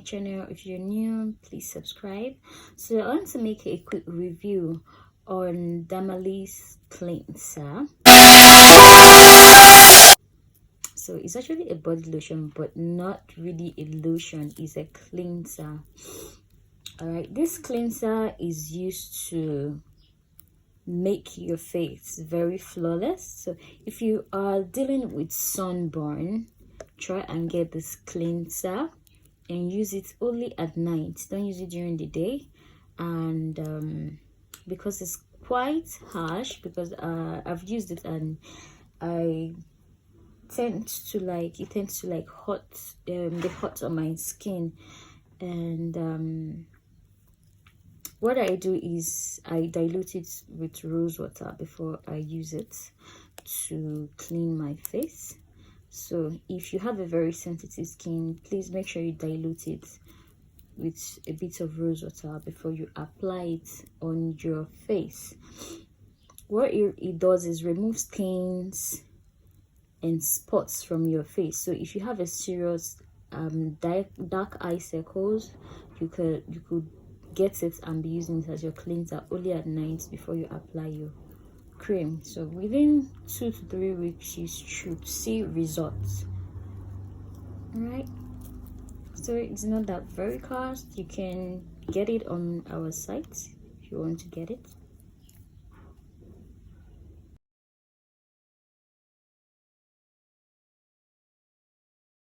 Channel. If you're new, please subscribe. So I want to make a quick review on Damali's cleanser. So it's actually a body lotion, but not really a lotion. It's a cleanser. All right, this cleanser is used to make your face very flawless. So if you are dealing with sunburn, try and get this cleanser and use it only at night. Don't use it during the day. And because it's quite harsh, because I've used it and I tends to like hot the hot on my skin. And what I do is I dilute it with rose water before I use it to clean my face. So if you have a very sensitive skin, please make sure you dilute it with a bit of rose water before you apply it on your face. What it does is remove stains and spots from your face. So if you have a serious dark eye circles, you could get it and be using it as your cleanser only at night before you apply your cream. So within 2 to 3 weeks you should see results. All right, so it's not that very cost. You can get it on our site if you want to get it.